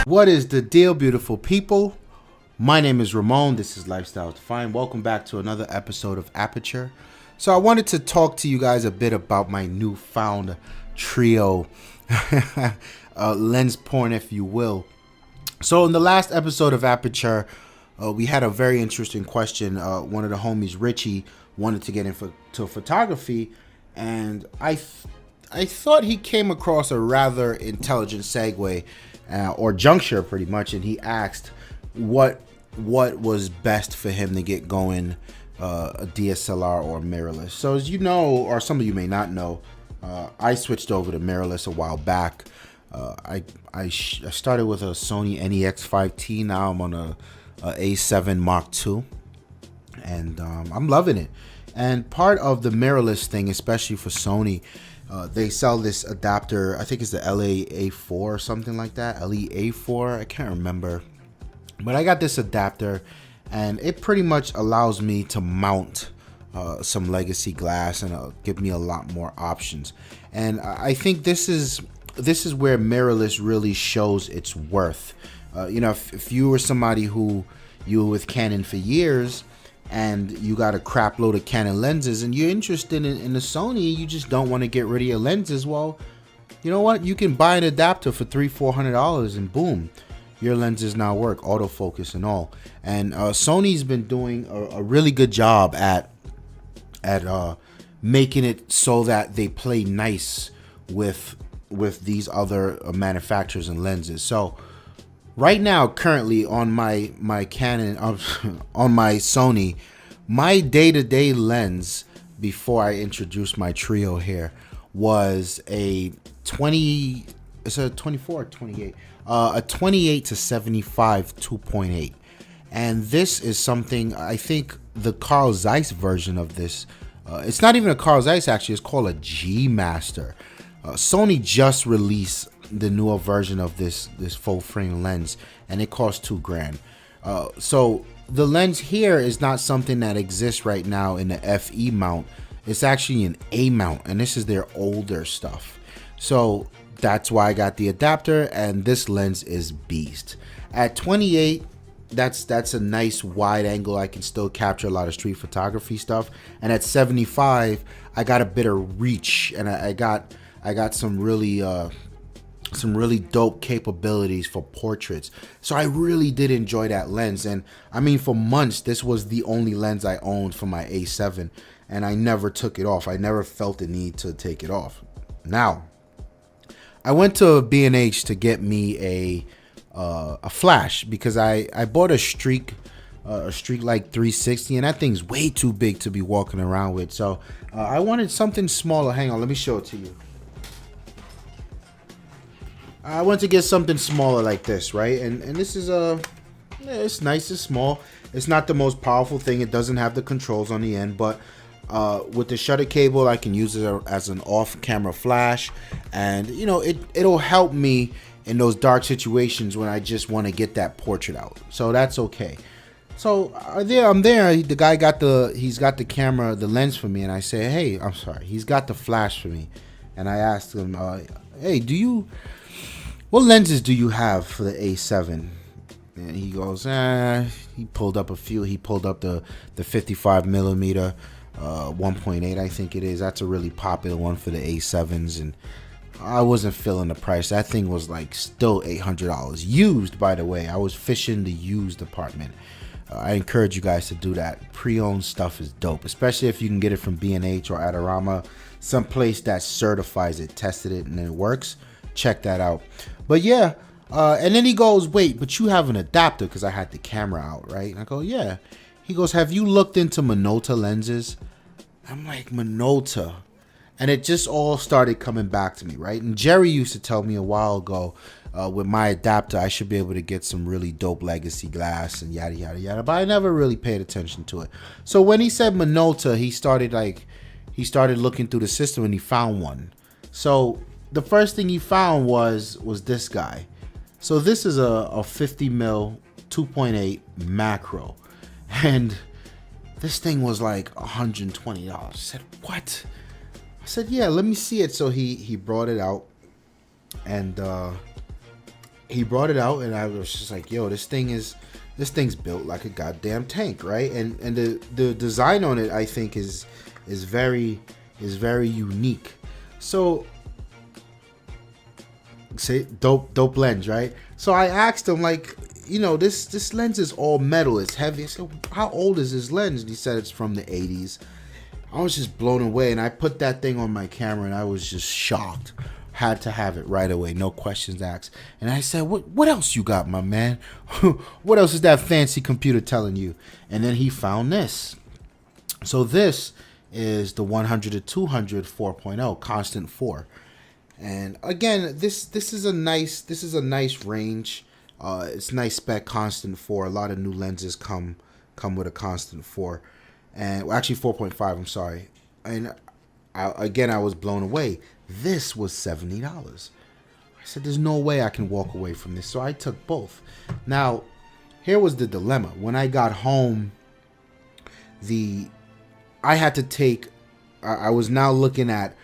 What is the deal, beautiful people? My name is Ramon. This is Lifestyle Defined. Welcome back to another episode of Aperture. So I wanted to talk to you guys a bit about my newfound trio lens porn, if you will. So in the last episode of Aperture, we had a very interesting question. One of the homies, Richie, wanted to get into photography, and I thought he came across a rather intelligent segue or juncture, pretty much, and he asked what was best for him to get going, a DSLR or mirrorless. So as you know, or some of you may not know, I switched over to mirrorless a while back. I started with a Sony A7II. Now I'm on a A7 Mark II, and I'm loving it. And part of the mirrorless thing, especially for Sony, they sell this adapter. I think it's the LA-A4 or something like that. LE-A4, I can't remember. But I got this adapter, and it pretty much allows me to mount some legacy glass and give me a lot more options. And I think this is where mirrorless really shows its worth. If you were somebody who you were with Canon for years, and you got a crap load of Canon lenses, and you're interested in the Sony, you just don't want to get rid of your lenses, well, you know what? You can buy an adapter for $300-400, and boom, your lenses now work, autofocus and all. And Sony's been doing a really good job at making it so that they play nice with these other manufacturers and lenses. So right now, currently on my Canon, on my Sony, my day-to-day lens before I introduced my trio here was a 20. It's a 24 or 28. A 28 to 75 2.8, and this is something, I think the Carl Zeiss version of this. It's not even a Carl Zeiss, actually. It's called a G Master. Sony just released the newer version of this full frame lens, and it costs $2,000. So the lens here is not something that exists right now in the FE mount. It's actually an A mount, and this is their older stuff. So that's why I got the adapter, and this lens is beast. At 28, that's a nice wide angle. I can still capture a lot of street photography stuff. And at 75, I got a bit of reach, and I got some really dope capabilities for portraits. So I really did enjoy that lens. And I mean, for months, this was the only lens I owned for my A7, and I never took it off. I never felt the need to take it off. Now, I went to B&H to get me a flash, because I bought a Streak like 360, and that thing's way too big to be walking around with. So I wanted something smaller. Hang on, let me show it to you. I want to get something smaller like this, right? And this is it's nice, it's small. It's not the most powerful thing. It doesn't have the controls on the end, but with the shutter cable, I can use it as an off-camera flash, and it'll help me in those dark situations when I just want to get that portrait out. So that's okay. So I'm there. The guy he's got the camera, the lens for me, and I say, hey, I'm sorry, he's got the flash for me, and I asked him, hey, what lenses do you have for the A7? And he goes, he pulled up a few. He pulled up the 55 millimeter 1.8, I think it is. That's a really popular one for the A7s, and I wasn't feeling the price. That thing was like still $800 used, by the way. I was fishing the used department. I encourage you guys to do that. Pre-owned stuff is dope, especially if you can get it from B&H or Adorama, some place that certifies it, tested it, and it works. Check that out. But yeah, and then he goes, wait, but you have an adapter, because I had the camera out, right? And I go, yeah. He goes, have you looked into Minolta lenses? I'm like, Minolta? And it just all started coming back to me, right? And Jerry used to tell me a while ago, with my adapter, I should be able to get some really dope legacy glass and yada, yada, yada. But I never really paid attention to it. So when he said Minolta, he started looking through the system, and he found one. So the first thing he found was this guy. So this is a 50 mil 2.8 macro, and this thing was like $120. I said, what? I said, yeah, let me see it. So he brought it out, and he brought it out, and I was just like, yo, this thing's built like a goddamn tank, right? And the design on it, I think, is very unique. So say dope lens, right? So I asked him, like, you know, this lens is all metal, it's heavy. I said, how old is this lens? And he said it's from the 80s. I was just blown away, and I put that thing on my camera, and I was just shocked. Had to have it right away, no questions asked. And I said, what else you got, my man? What else is that fancy computer telling you? And then he found this. So this is the 100 to 200 4.0 constant 4. And again, this is a nice range. It's nice spec, constant 4. A lot of new lenses come with a constant 4, and well, actually 4.5. I'm sorry. And I was blown away. This was $70. I said, there's no way I can walk away from this. So I took both. Now, here was the dilemma. When I got home, I had to take. I was now looking at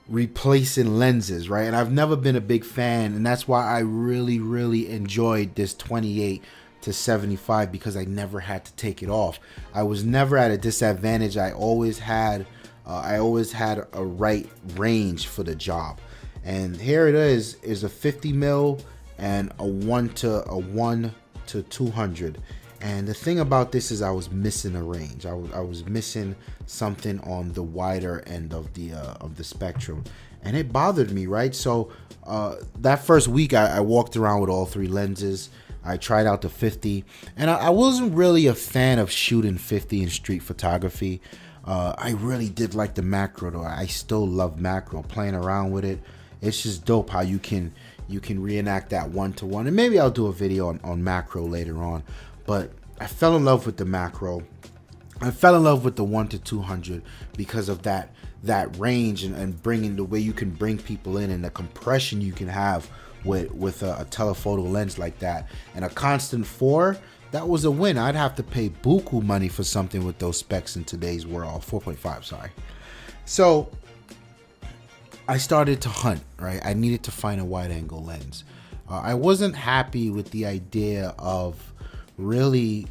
replacing lenses, right? And I've never been a big fan, and that's why I really enjoyed this 28 to 75, because I never had to take it off. I was never at a disadvantage. I always had a right range for the job. And here it is a 50 mil and a 1 to 200. And the thing about this is I was missing a range. I was missing something on the wider end of the spectrum, and it bothered me, right? So that first week I walked around with all three lenses. I tried out the 50, and I wasn't really a fan of shooting 50 in street photography. I really did like the macro though. I still love macro, playing around with it. It's just dope how you can reenact that 1-to-1, and maybe I'll do a video on macro later on. But I fell in love with the macro. I fell in love with the 1 to 200 because of that range and bringing the way you can bring people in, and the compression you can have with a telephoto lens like that. And a constant 4, that was a win. I'd have to pay buku money for something with those specs in today's world. 4.5, sorry. So I started to hunt, right? I needed to find a wide angle lens. I wasn't happy with the idea of really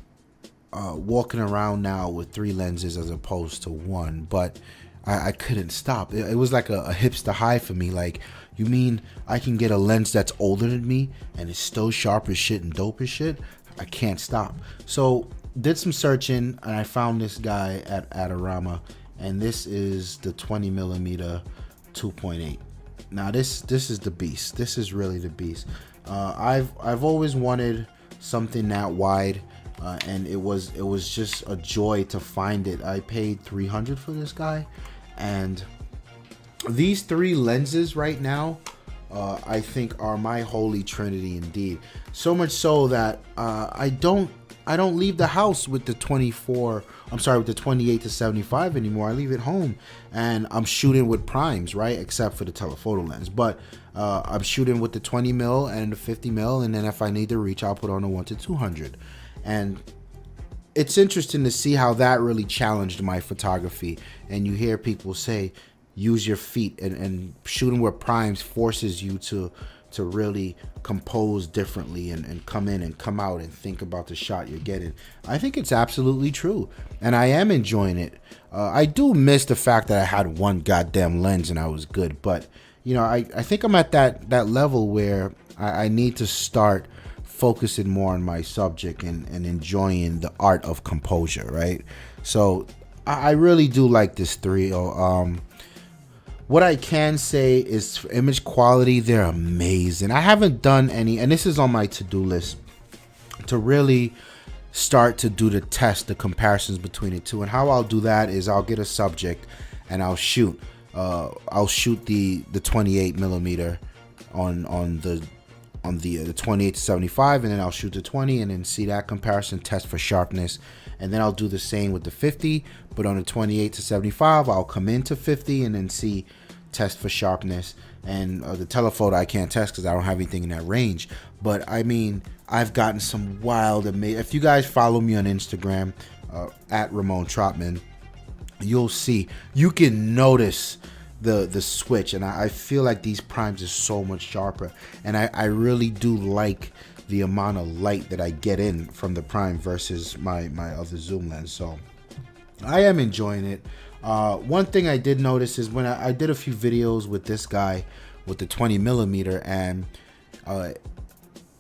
walking around now with 3 lenses as opposed to 1, but I couldn't stop. It was like a hipster high for me. Like, you mean I can get a lens that's older than me and it's still sharp as shit and dope as shit? I can't stop. So did some searching, and I found this guy at Adorama, and this is the 20 millimeter 2.8. Now this is the beast. This is really the beast. I've always wanted something that wide, and it was just a joy to find it. I paid $300 for this guy, and these 3 lenses right now, I think, are my holy trinity indeed. So much so that I don't leave the house with the 28 to 75 anymore. I leave it home, and I'm shooting with primes, right? Except for the telephoto lens, but I'm shooting with the 20 mil and the 50 mil, and then if I need to reach, I'll put on a 1 to 200. And it's interesting to see how that really challenged my photography. And you hear people say, use your feet, and shooting with primes forces you to really compose differently and come in and come out and think about the shot you're getting. I think it's absolutely true, and I am enjoying it. I do miss the fact that I had 1 goddamn lens and I was good, but you know, I think I'm at that level where I need to start focusing more on my subject and enjoying the art of composure, right? So I really do like this 3. What I can say is, for image quality, they're amazing. I haven't done any, and this is on my to-do list, to really start to do the comparisons between the two. And how I'll do that is I'll get a subject and I'll shoot the 28 millimeter on the 28 to 75, and then I'll shoot the 20 and then see that comparison, test for sharpness. And then I'll do the same with the 50, but on the 28 to 75, I'll come into 50 and then test for sharpness. And the telephoto I can't test because I don't have anything in that range. But I mean, I've gotten some wild, amazing. If you guys follow me on Instagram, at Ramon Trotman, you'll see, you can notice the switch, and I feel like these primes are so much sharper, and I really do like the amount of light that I get in from the prime versus my other zoom lens. So I am enjoying it. One thing I did notice is when I did a few videos with this guy with the 20mm, and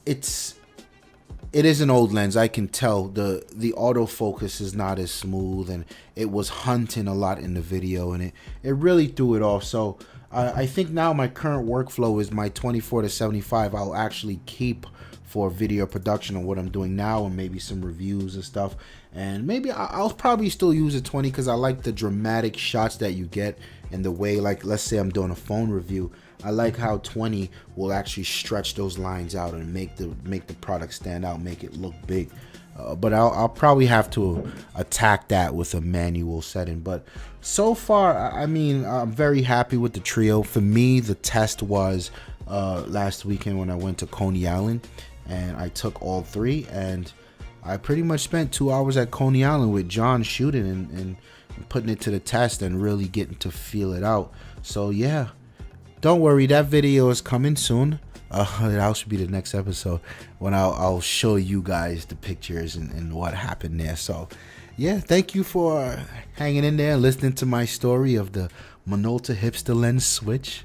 it is an old lens. I can tell the autofocus is not as smooth, and it was hunting a lot in the video, and it really threw it off. So I think now my current workflow is my 24-75 I'll actually keep for video production on what I'm doing now, and maybe some reviews and stuff. And maybe I'll probably still use a 20 because I like the dramatic shots that you get, and the way, like, let's say I'm doing a phone review, I like how 20 will actually stretch those lines out and make the product stand out, make it look big. But I'll probably have to attack that with a manual setting. But so far, I mean, I'm very happy with the Trio. For me, the test was last weekend when I went to Coney Island, and I took all three, and I pretty much spent 2 hours at Coney Island with John shooting and putting it to the test and really getting to feel it out. So yeah, don't worry, that video is coming soon. That should be the next episode when I'll show you guys the pictures and what happened there. So yeah, thank you for hanging in there and listening to my story of the Minolta hipster lens switch.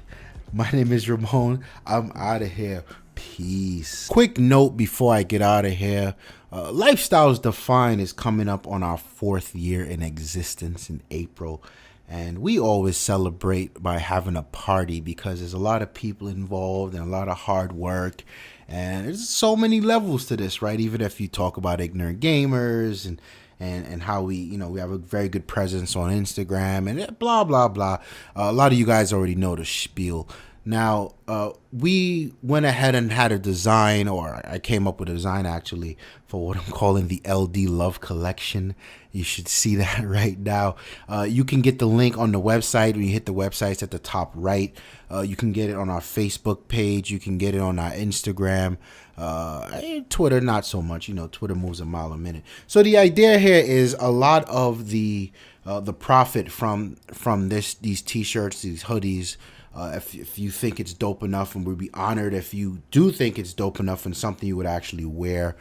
My name is Ramon. I'm out of here. Peace. Quick note before I get out of here. Lifestyles Defined is coming up on our 4th year in existence in April. And we always celebrate by having a party because there's a lot of people involved and a lot of hard work. And there's so many levels to this, right? Even if you talk about ignorant gamers and how we have a very good presence on Instagram and blah, blah, blah. A lot of you guys already know the spiel. Now, we went ahead and had a design, or I came up with a design actually, for what I'm calling the LD Love Collection. You should see that right now. You can get the link on the website. When you hit the website, it's at the top right. You can get it on our Facebook page. You can get it on our Instagram. Twitter, not so much. You know, Twitter moves a mile a minute. So the idea here is a lot of the profit from these t-shirts, these hoodies. If you think it's dope enough, and we'd be honored if you do think it's dope enough and something you would actually wear,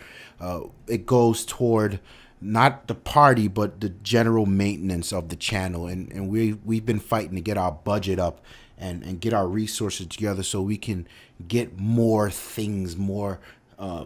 it goes toward not the party but the general maintenance of the channel, and we've been fighting to get our budget up and get our resources together so we can get more things, more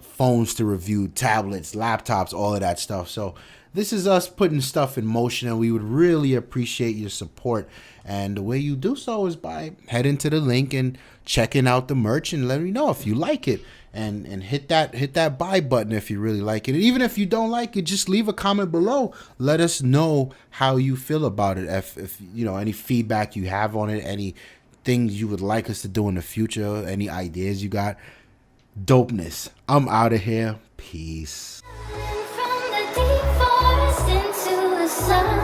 phones to review, tablets, laptops, all of that stuff. So this is us putting stuff in motion, and we would really appreciate your support. And the way you do so is by heading to the link and checking out the merch and letting me know if you like it, and hit that buy button if you really like it. And even if you don't like it, just leave a comment below. Let us know how you feel about it. If you know, any feedback you have on it, any things you would like us to do in the future, any ideas you got. Dopeness. I'm out of here. Peace. From the deep forest into the sun.